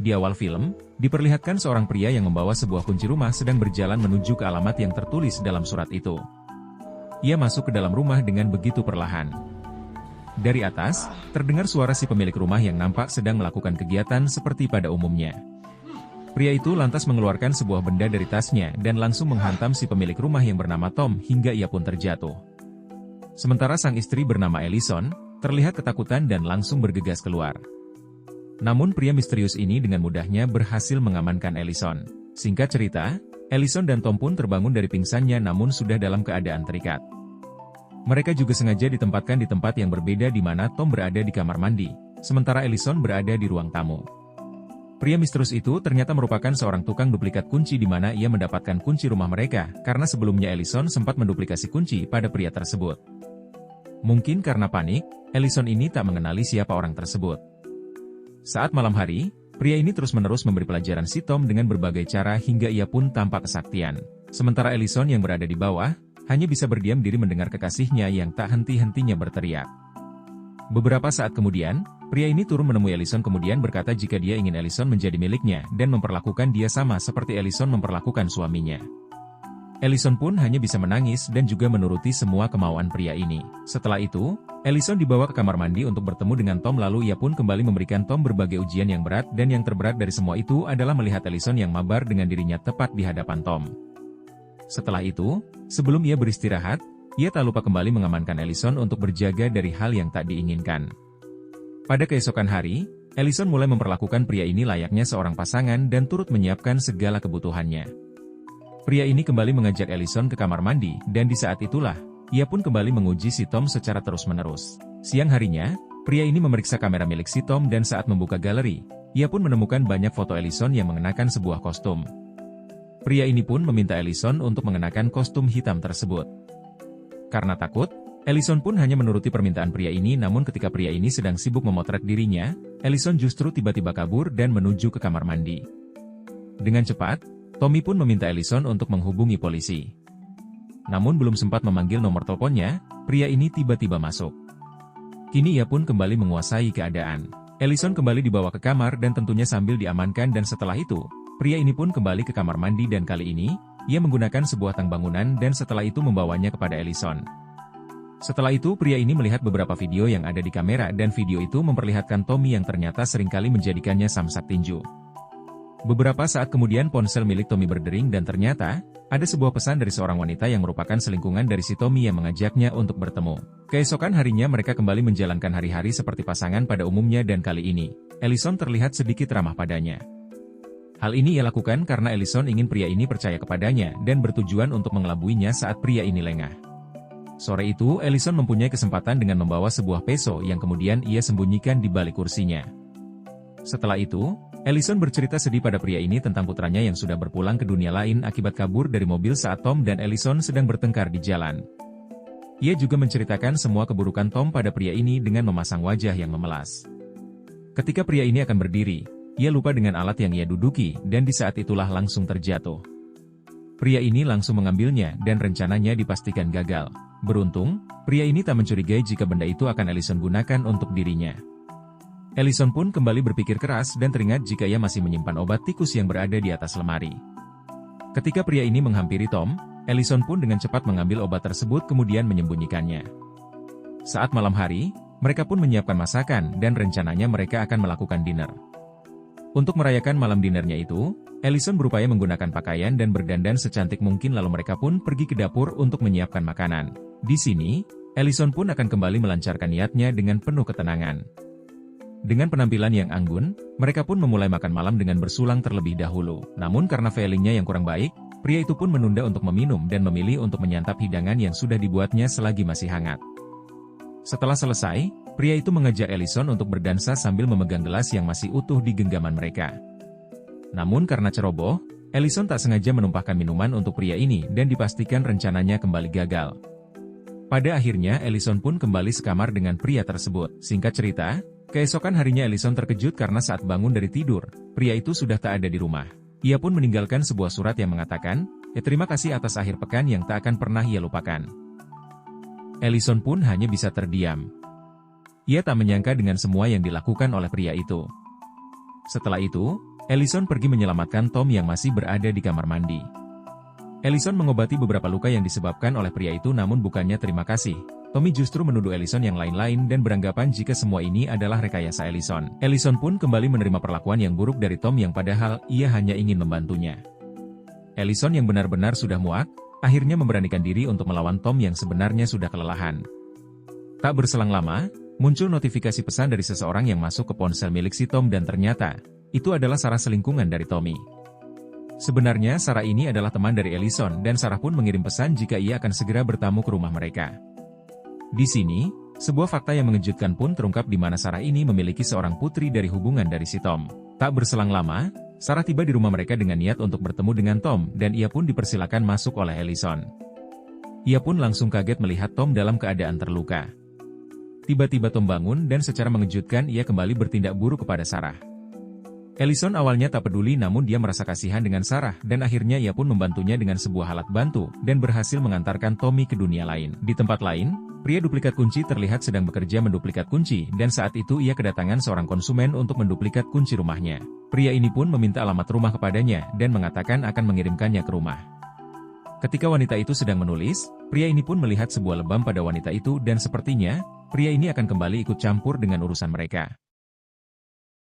Di awal film, diperlihatkan seorang pria yang membawa sebuah kunci rumah sedang berjalan menuju ke alamat yang tertulis dalam surat itu. Ia masuk ke dalam rumah dengan begitu perlahan. Dari atas, terdengar suara si pemilik rumah yang nampak sedang melakukan kegiatan seperti pada umumnya. Pria itu lantas mengeluarkan sebuah benda dari tasnya dan langsung menghantam si pemilik rumah yang bernama Tom hingga ia pun terjatuh. Sementara sang istri bernama Ellison, terlihat ketakutan dan langsung bergegas keluar. Namun pria misterius ini dengan mudahnya berhasil mengamankan Ellison. Singkat cerita, Ellison dan Tom pun terbangun dari pingsannya namun sudah dalam keadaan terikat. Mereka juga sengaja ditempatkan di tempat yang berbeda di mana Tom berada di kamar mandi, sementara Ellison berada di ruang tamu. Pria misterius itu ternyata merupakan seorang tukang duplikat kunci di mana ia mendapatkan kunci rumah mereka, karena sebelumnya Ellison sempat menduplikasi kunci pada pria tersebut. Mungkin karena panik, Ellison ini tak mengenali siapa orang tersebut. Saat malam hari, pria ini terus-menerus memberi pelajaran si Tom dengan berbagai cara hingga ia pun tampak kesaktian. Sementara Ellison yang berada di bawah, hanya bisa berdiam diri mendengar kekasihnya yang tak henti-hentinya berteriak. Beberapa saat kemudian, pria ini turun menemui Ellison kemudian berkata jika dia ingin Ellison menjadi miliknya dan memperlakukan dia sama seperti Ellison memperlakukan suaminya. Ellison pun hanya bisa menangis dan juga menuruti semua kemauan pria ini. Setelah itu, Ellison dibawa ke kamar mandi untuk bertemu dengan Tom lalu ia pun kembali memberikan Tom berbagai ujian yang berat dan yang terberat dari semua itu adalah melihat Ellison yang mabar dengan dirinya tepat di hadapan Tom. Setelah itu, sebelum ia beristirahat, ia tak lupa kembali mengamankan Ellison untuk berjaga dari hal yang tak diinginkan. Pada keesokan hari, Ellison mulai memperlakukan pria ini layaknya seorang pasangan dan turut menyiapkan segala kebutuhannya. Pria ini kembali mengajak Ellison ke kamar mandi, dan di saat itulah, ia pun kembali menguji si Tom secara terus-menerus. Siang harinya, pria ini memeriksa kamera milik si Tom dan saat membuka galeri, ia pun menemukan banyak foto Ellison yang mengenakan sebuah kostum. Pria ini pun meminta Ellison untuk mengenakan kostum hitam tersebut. Karena takut, Ellison pun hanya menuruti permintaan pria ini namun ketika pria ini sedang sibuk memotret dirinya, Ellison justru tiba-tiba kabur dan menuju ke kamar mandi. Dengan cepat, Tommy pun meminta Ellison untuk menghubungi polisi. Namun belum sempat memanggil nomor teleponnya, pria ini tiba-tiba masuk. Kini ia pun kembali menguasai keadaan. Ellison kembali dibawa ke kamar dan tentunya sambil diamankan dan setelah itu, pria ini pun kembali ke kamar mandi dan kali ini, ia menggunakan sebuah tang bangunan dan setelah itu membawanya kepada Ellison. Setelah itu pria ini melihat beberapa video yang ada di kamera dan video itu memperlihatkan Tommy yang ternyata seringkali menjadikannya samsak tinju. Beberapa saat kemudian ponsel milik Tommy berdering dan ternyata, ada sebuah pesan dari seorang wanita yang merupakan selingkungan dari si Tommy yang mengajaknya untuk bertemu. Keesokan harinya mereka kembali menjalankan hari-hari seperti pasangan pada umumnya dan kali ini, Ellison terlihat sedikit ramah padanya. Hal ini ia lakukan karena Ellison ingin pria ini percaya kepadanya dan bertujuan untuk mengelabuinya saat pria ini lengah. Sore itu Ellison mempunyai kesempatan dengan membawa sebuah peso yang kemudian ia sembunyikan di balik kursinya. Setelah itu, Ellison bercerita sedih pada pria ini tentang putranya yang sudah berpulang ke dunia lain akibat kabur dari mobil saat Tom dan Ellison sedang bertengkar di jalan. Ia juga menceritakan semua keburukan Tom pada pria ini dengan memasang wajah yang memelas. Ketika pria ini akan berdiri, ia lupa dengan alat yang ia duduki dan di saat itulah langsung terjatuh. Pria ini langsung mengambilnya dan rencananya dipastikan gagal. Beruntung, pria ini tak mencurigai jika benda itu akan Ellison gunakan untuk dirinya. Ellison pun kembali berpikir keras dan teringat jika ia masih menyimpan obat tikus yang berada di atas lemari. Ketika pria ini menghampiri Tom, Ellison pun dengan cepat mengambil obat tersebut kemudian menyembunyikannya. Saat malam hari, mereka pun menyiapkan masakan dan rencananya mereka akan melakukan dinner. Untuk merayakan malam dinernya itu, Ellison berupaya menggunakan pakaian dan berdandan secantik mungkin lalu mereka pun pergi ke dapur untuk menyiapkan makanan. Di sini, Ellison pun akan kembali melancarkan niatnya dengan penuh ketenangan. Dengan penampilan yang anggun, mereka pun memulai makan malam dengan bersulang terlebih dahulu. Namun karena feelingnya yang kurang baik, pria itu pun menunda untuk meminum dan memilih untuk menyantap hidangan yang sudah dibuatnya selagi masih hangat. Setelah selesai, pria itu mengajak Ellison untuk berdansa sambil memegang gelas yang masih utuh di genggaman mereka. Namun karena ceroboh, Ellison tak sengaja menumpahkan minuman untuk pria ini dan dipastikan rencananya kembali gagal. Pada akhirnya Ellison pun kembali sekamar dengan pria tersebut. Singkat cerita, keesokan harinya Ellison terkejut karena saat bangun dari tidur, pria itu sudah tak ada di rumah. Ia pun meninggalkan sebuah surat yang mengatakan, terima kasih atas akhir pekan yang tak akan pernah ia lupakan. Ellison pun hanya bisa terdiam. Ia tak menyangka dengan semua yang dilakukan oleh pria itu. Setelah itu, Ellison pergi menyelamatkan Tom yang masih berada di kamar mandi. Ellison mengobati beberapa luka yang disebabkan oleh pria itu, namun bukannya terima kasih. Tommy justru menuduh Ellison yang lain-lain dan beranggapan jika semua ini adalah rekayasa Ellison. Ellison pun kembali menerima perlakuan yang buruk dari Tom yang padahal ia hanya ingin membantunya. Ellison yang benar-benar sudah muak, akhirnya memberanikan diri untuk melawan Tom yang sebenarnya sudah kelelahan. Tak berselang lama, muncul notifikasi pesan dari seseorang yang masuk ke ponsel milik si Tom dan ternyata, itu adalah Sarah selingkungan dari Tommy. Sebenarnya Sarah ini adalah teman dari Ellison dan Sarah pun mengirim pesan jika ia akan segera bertamu ke rumah mereka. Di sini, sebuah fakta yang mengejutkan pun terungkap di mana Sarah ini memiliki seorang putri dari hubungan dari si Tom. Tak berselang lama, Sarah tiba di rumah mereka dengan niat untuk bertemu dengan Tom dan ia pun dipersilakan masuk oleh Ellison. Ia pun langsung kaget melihat Tom dalam keadaan terluka. Tiba-tiba Tom bangun dan secara mengejutkan ia kembali bertindak buruk kepada Sarah. Ellison awalnya tak peduli namun dia merasa kasihan dengan Sarah dan akhirnya ia pun membantunya dengan sebuah alat bantu dan berhasil mengantarkan Tommy ke dunia lain. Di tempat lain, pria duplikat kunci terlihat sedang bekerja menduplikat kunci dan saat itu ia kedatangan seorang konsumen untuk menduplikat kunci rumahnya. Pria ini pun meminta alamat rumah kepadanya dan mengatakan akan mengirimkannya ke rumah. Ketika wanita itu sedang menulis, pria ini pun melihat sebuah lebam pada wanita itu dan sepertinya, pria ini akan kembali ikut campur dengan urusan mereka.